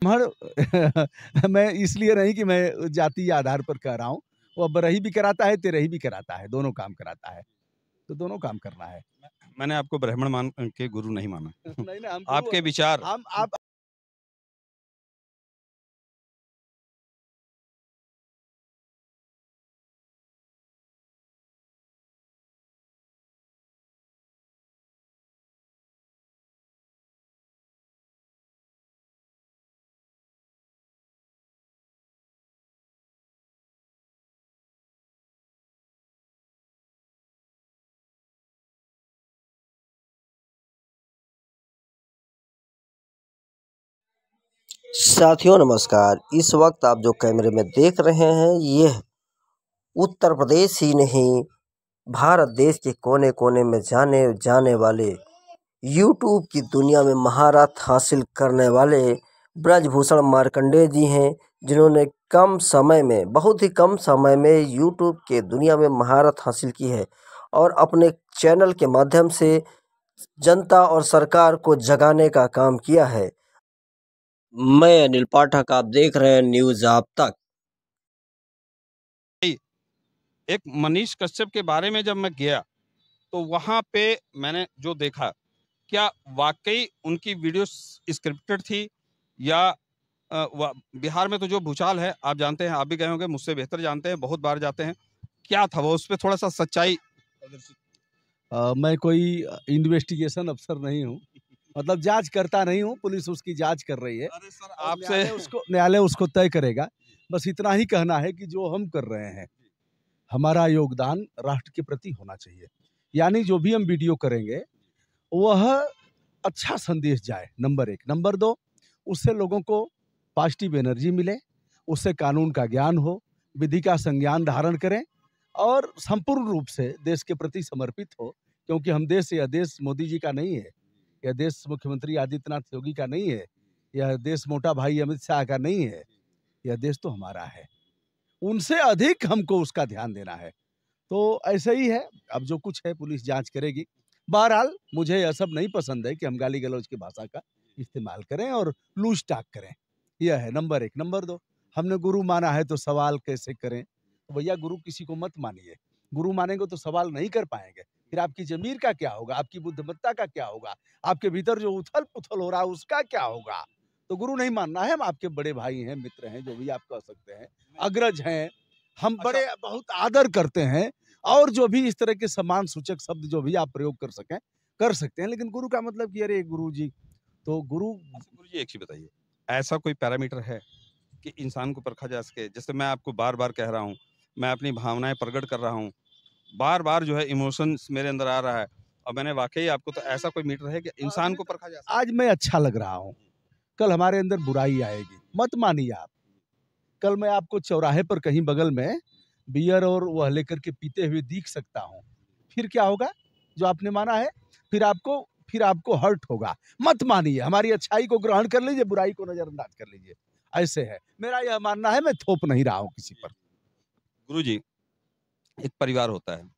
हर मैं इसलिए नहीं कि मैं जातीय आधार पर कह रहा हूँ, वो बरही भी कराता है, तेरही भी कराता है, दोनों काम कराता है, तो दोनों काम करना है। मैंने आपको ब्राह्मण मान के गुरु नहीं माना। नहीं ना, हम गुरु आपके विचार हम आप साथियों नमस्कार। इस वक्त आप जो कैमरे में देख रहे हैं यह उत्तर प्रदेश ही नहीं भारत देश के कोने कोने में जाने जाने वाले यूट्यूब की दुनिया में महारत हासिल करने वाले ब्रजभूषण मार्कंडेय जी हैं, जिन्होंने कम समय में, बहुत ही कम समय में यूट्यूब के दुनिया में महारत हासिल की है और अपने चैनल के माध्यम से जनता और सरकार को जगाने का काम किया है। मैं अनिल पाठक, आप देख रहे हैं न्यूज़ आप तक। एक मनीष कश्यप के बारे में जब मैं गया तो वहां पे मैंने जो देखा, क्या वाकई उनकी वीडियो स्क्रिप्टेड थी या बिहार में तो जो भूचाल है आप जानते हैं, आप भी गए होंगे, मुझसे बेहतर जानते हैं, बहुत बार जाते हैं। क्या था वो, उस पर थोड़ा सा सच्चाई। मैं कोई इन्वेस्टिगेशन अफसर नहीं हूँ, मतलब जांच करता नहीं हूँ, पुलिस उसकी जांच कर रही है। अरे सर, और आपसे न्यायालय उसको तय करेगा। बस इतना ही कहना है कि जो हम कर रहे हैं, हमारा योगदान राष्ट्र के प्रति होना चाहिए। यानी जो भी हम वीडियो करेंगे वह अच्छा संदेश जाए, नंबर 1। नंबर 2, उससे लोगों को पॉजिटिव एनर्जी मिले, उससे कानून का ज्ञान हो, विधि का संज्ञान धारण करें और संपूर्ण रूप से देश के प्रति समर्पित हो। क्योंकि यह देश मोदी जी का नहीं है, यह देश मुख्यमंत्री आदित्यनाथ योगी का नहीं है, यह देश मोटा भाई अमित शाह का नहीं है, यह देश तो हमारा है। उनसे अधिक हमको उसका ध्यान देना है। तो ऐसे ही है, अब जो कुछ है पुलिस जांच करेगी। बहरहाल मुझे यह सब नहीं पसंद है कि हम गाली गलौज की भाषा का इस्तेमाल करें और लूज टाक करें। यह है नंबर 1। नंबर 2, हमने गुरु माना है तो सवाल कैसे करें? तो भैया गुरु किसी को मत मानिए। गुरु मानेंगे तो सवाल नहीं कर पाएंगे। फिर आपकी ज़मीर का क्या होगा? आपकी बुद्धिमत्ता का क्या होगा? आपके भीतर जो उथल-पुथल हो रहा है उसका क्या होगा? तो गुरु नहीं मानना है, हम आपके बड़े भाई हैं, मित्र हैं, जो भी आप कह सकते हैं, अग्रज हैं। हम बड़े बहुत आदर करते हैं और जो भी इस तरह के सम्मान सूचक शब्द जो भी आप प्रयोग कर सकें, कर सकते हैं। लेकिन गुरु का मतलब कि अरे गुरु जी, तो गुरु अच्छा गुरु जी, एक चीज बताइए, ऐसा कोई पैरामीटर है कि इंसान को परखा जा सके? जैसे मैं आपको बार बार कह रहा हूँ, मैं अपनी भावनाएं प्रकट कर रहा हूँ, बार बार जो है इमोशंस मेरे अंदर आ रहा है, और मैंने वाकई आपको, तो ऐसा कोई मीटर है कि इंसान को परखा जा सके? आज मैं अच्छा लग रहा हूँ, कल हमारे अंदर बुराई आएगी, मत मानिए आप। कल मैं आपको चौराहे पर कहीं बगल में बियर और वह लेकर के पीते हुए दिख सकता हूँ। फिर क्या होगा? जो आपने माना है, फिर आपको हर्ट होगा। मत मानिए, हमारी अच्छाई को ग्रहण कर लीजिए, बुराई को नज़रअंदाज कर लीजिए। ऐसे है, मेरा यह मानना है, मैं थोप नहीं रहा हूँ किसी पर। गुरु जी, एक परिवार होता है,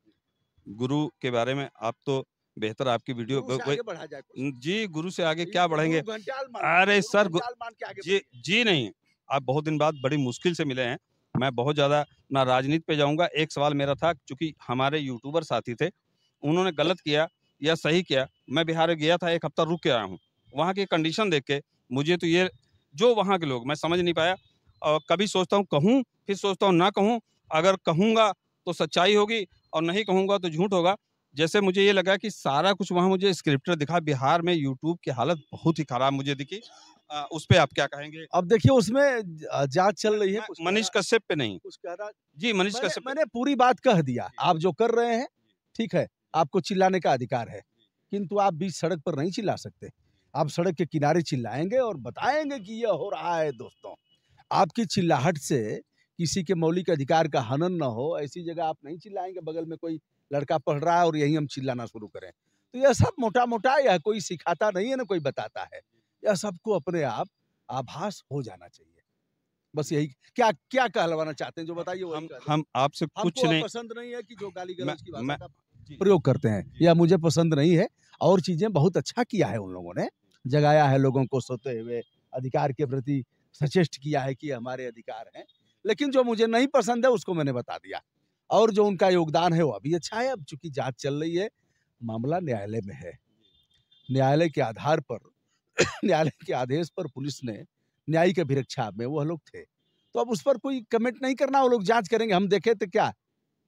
गुरु के बारे में आप तो बेहतर, आपकी वीडियो गुरु से आगे बढ़ा जाए कुछ। जी, गुरु से आगे क्या गुरु बढ़ेंगे? घंटाल मान अरे गुरु सर, घंटाल मान के आगे जी बढ़िए। जी नहीं, आप बहुत दिन बाद बड़ी मुश्किल से मिले हैं। मैं बहुत ज्यादा ना राजनीति पे जाऊंगा। एक सवाल मेरा था, क्योंकि हमारे यूट्यूबर साथी थे, उन्होंने गलत किया या सही किया, मैं बिहार गया था, 1 हफ्ता रुक के आया हूँ। वहाँ की कंडीशन देख के मुझे तो ये, जो वहाँ के लोग, मैं समझ नहीं पाया। और कभी सोचता हूँ कहूँ, फिर सोचता हूँ ना कहूँ। अगर कहूँगा तो सच्चाई होगी और नहीं कहूँगा तो झूठ होगा। जैसे मुझे ये लगा कि सारा कुछ वहाँ मुझे स्क्रिप्टेड दिखा। बिहार में यूट्यूब की हालत बहुत ही खराब मुझे दिखी। उस पे आप क्या कहेंगे? अब देखिए उसमें जाँच चल रही है, कुछ कह मनीष रहा कश्यप पे नहीं, कुछ कह रहा जी मनीष मैंने कश्यप पे। मैंने पूरी बात कह दिया। आप जो कर रहे हैं, ठीक है, आपको चिल्लाने का अधिकार है, किंतु आप बीच सड़क पर नहीं चिल्ला सकते। आप सड़क के किनारे चिल्लाएँगे और बताएँगे कि ये हो रहा है दोस्तों। आपकी चिल्लाहट से किसी के मौलिक अधिकार का हनन ना हो, ऐसी जगह आप नहीं चिल्लाएँगे, बगल में कोई लड़का पढ़ रहा है और यहीं हम चिल्लाना शुरू करें। तो यह सब मोटा-मोटा, यह कोई सिखाता नहीं है, ना कोई बताता है। यह सबको अपने आप आभास हो जाना चाहिए। बस यही क्या क्या कहलवाना चाहते हैं जो बताइए वही कह दें। हम आपसे कुछ हमको अब नहीं। पसंद नहीं है कि जो मैं गाली-गलौज की भाषा मैं का जी प्रयोग करते हैं, जी यह मुझे पसंद नहीं है। और चीज़ें बहुत अच्छा किया है उन लोगों ने, जगाया है लोगों को सोते हुए, अधिकार के प्रति सचेष्ट किया है कि ये हमारे अधिकार हैं, लेकिन जो मुझे नहीं पसंद है उसको मैंने बता दिया। और जो उनका योगदान है वो अभी अच्छा है। अब चूंकि जांच चल रही है, मामला न्यायालय में है, न्यायालय के आधार पर न्यायालय के आदेश पर पुलिस ने न्यायिक अभिरक्षा में वह लोग थे, तो अब उस पर कोई कमेंट नहीं करना, वो लोग जांच करेंगे। हम देखे थे क्या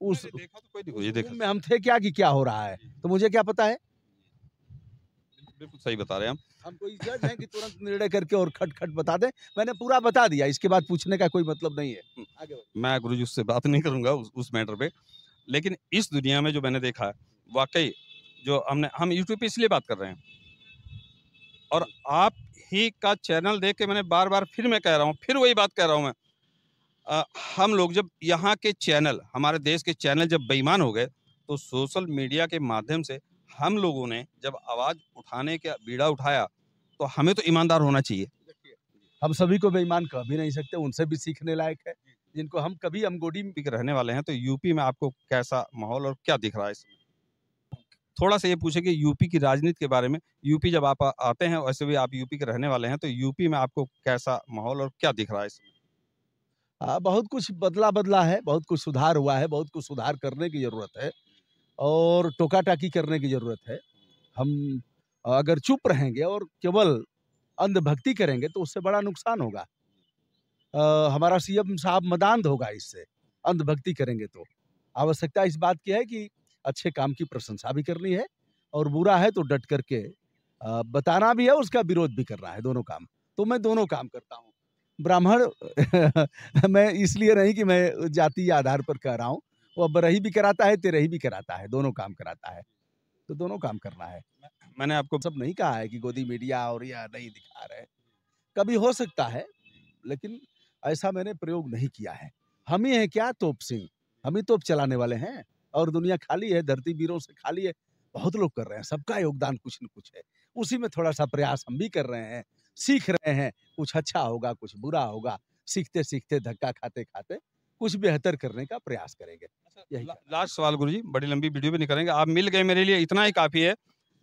उस देखा तो कोई नहीं, ये देखा रूम में हम थे क्या कि क्या हो रहा है, तो मुझे क्या पता है। बिल्कुल सही बता रहे हैं हम कोई जज हैं कि तुरंत निर्णय करके और खट खट बता दें। मैंने पूरा बता दिया, इसके बाद पूछने का कोई मतलब नहीं है। आगे बढ़ो। मैं गुरुजी उससे बात नहीं करूंगा उस मैटर पे, लेकिन इस दुनिया में जो मैंने देखा है वाकई, जो हम यूट्यूब पे इसलिए बात कर रहे हैं, और आप ही का चैनल देख के मैंने बार बार फिर मैं कह रहा हूँ, फिर वही बात कह रहा हूँ मैं, हम लोग जब यहाँ के चैनल, हमारे देश के चैनल जब बेईमान हो गए, तो सोशल मीडिया के माध्यम से हम लोगों ने जब आवाज उठाने का बीड़ा उठाया, तो हमें तो ईमानदार होना चाहिए। हम सभी को बेईमान कह भी नहीं सकते, उनसे भी सीखने लायक है। जिनको हम कभी अमगोड़ी यूपी के रहने वाले हैं, तो यूपी में आपको कैसा माहौल और क्या दिख रहा है इसमें? थोड़ा सा ये पूछे कि यूपी की राजनीति के बारे में, यूपी जब आप आते हैं, वैसे भी आप यूपी के रहने वाले हैं, तो यूपी में आपको कैसा माहौल और क्या दिख रहा है इसमें? बहुत कुछ बदला है, बहुत कुछ सुधार हुआ है, बहुत कुछ सुधार करने की जरूरत है और टोका टाकी करने की जरूरत है। हम अगर चुप रहेंगे और केवल अंधभक्ति करेंगे तो उससे बड़ा नुकसान होगा। हमारा सीएम साहब मदांध होगा इससे, अंधभक्ति करेंगे तो। आवश्यकता इस बात की है कि अच्छे काम की प्रशंसा भी करनी है और बुरा है तो डट करके बताना भी है, उसका विरोध भी करना है, दोनों काम। तो मैं दोनों काम करता हूँ। ब्राह्मण मैं इसलिए नहीं कि मैं जाति या आधार पर कह रहा हूँ, वो बरही भी कराता है, तेरही भी कराता है, दोनों काम कराता है, तो दोनों काम करना है। मैंने आपको सब नहीं कहा है कि गोदी मीडिया और यह नहीं दिखा रहे, कभी हो सकता है, लेकिन ऐसा मैंने प्रयोग नहीं किया है। हम ही हैं क्या तोप सिंह, हम ही तोप चलाने वाले हैं और दुनिया खाली है, धरती वीरों से खाली है। बहुत लोग कर रहे हैं, सबका योगदान कुछ न कुछ है, उसी में थोड़ा सा प्रयास हम भी कर रहे हैं, सीख रहे हैं। कुछ अच्छा होगा, कुछ बुरा होगा, सीखते सीखते धक्का खाते खाते कुछ बेहतर करने का प्रयास करेंगे। यही लास्ट सवाल गुरुजी, बड़ी लंबी वीडियो भी नहीं करेंगे, आप मिल गए मेरे लिए इतना ही काफी है।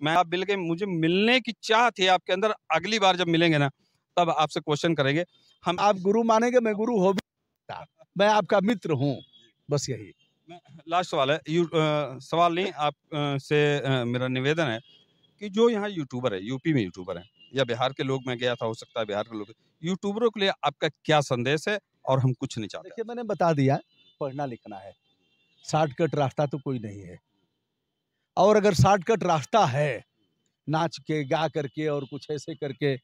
मैं आप मिल गए, मुझे मिलने की चाह थी आपके अंदर, अगली बार जब मिलेंगे ना तब आपसे क्वेश्चन करेंगे। हम आप गुरु मानेंगे, मैं गुरु हो भी सकता, मैं आपका मित्र हूँ, बस यही। लास्ट सवाल है, सवाल नहीं, आप से मेरा निवेदन है कि जो यहाँ यूट्यूबर है, यूपी में यूट्यूबर है या बिहार के लोग, मैं गया था, हो सकता है बिहार के लोग, यूट्यूबरों के लिए आपका क्या संदेश है? और हम कुछ नहीं चाहते। देखिए, मैंने बता दिया, पढ़ना लिखना है, शॉर्टकट रास्ता तो कोई नहीं है। और अगर शॉर्टकट रास्ता है, नाच के गा करके और कुछ ऐसे करके,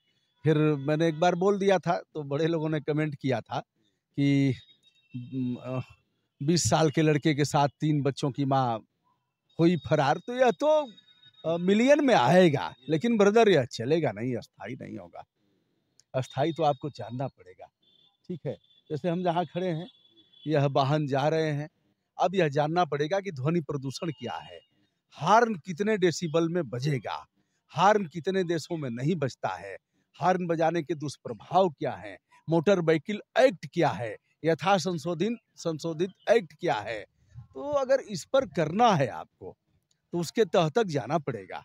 फिर मैंने एक बार बोल दिया था तो बड़े लोगों ने कमेंट किया था कि 20 साल के लड़के के साथ 3 बच्चों की माँ हुई फरार, तो यह तो मिलियन में आएगा, लेकिन ब्रदर यह चलेगा नहीं, अस्थाई नहीं होगा। अस्थाई तो आपको जानना पड़ेगा, ठीक है। जैसे हम जहाँ खड़े हैं, यह वाहन जा रहे हैं, अब यह जानना पड़ेगा कि ध्वनि प्रदूषण क्या है, हार्न कितने डेसिबल में बजेगा, हार्न कितने देशों में नहीं बजता है, हार्न बजाने के दुष्प्रभाव क्या है, मोटर व्हीकल एक्ट क्या है, यथा संशोधित एक्ट क्या है। तो अगर इस पर करना है आपको तो उसके तह तक जाना पड़ेगा,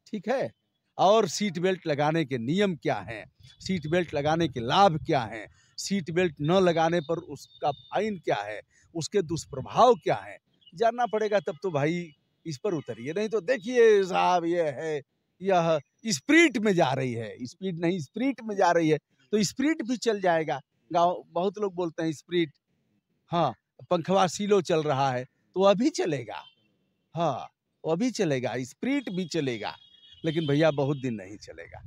ठीक है। और सीट बेल्ट लगाने के नियम क्या हैं, सीट बेल्ट लगाने के लाभ क्या हैं, सीट बेल्ट न लगाने पर उसका फाइन क्या है, उसके दुष्प्रभाव क्या हैं, जानना पड़ेगा। तब तो भाई इस पर उतरिए, नहीं तो देखिए साहब, ये है, यह स्प्रीट में जा रही है, स्पीड नहीं स्प्रीट में जा रही है, तो स्प्रीट भी चल जाएगा। गाँव बहुत लोग बोलते हैं स्प्रीट, हाँ, पंखवा सीलो चल रहा है तो वह भी चलेगा, हाँ वह भी चलेगा, स्प्रीट भी चलेगा, लेकिन भैया बहुत दिन नहीं चलेगा।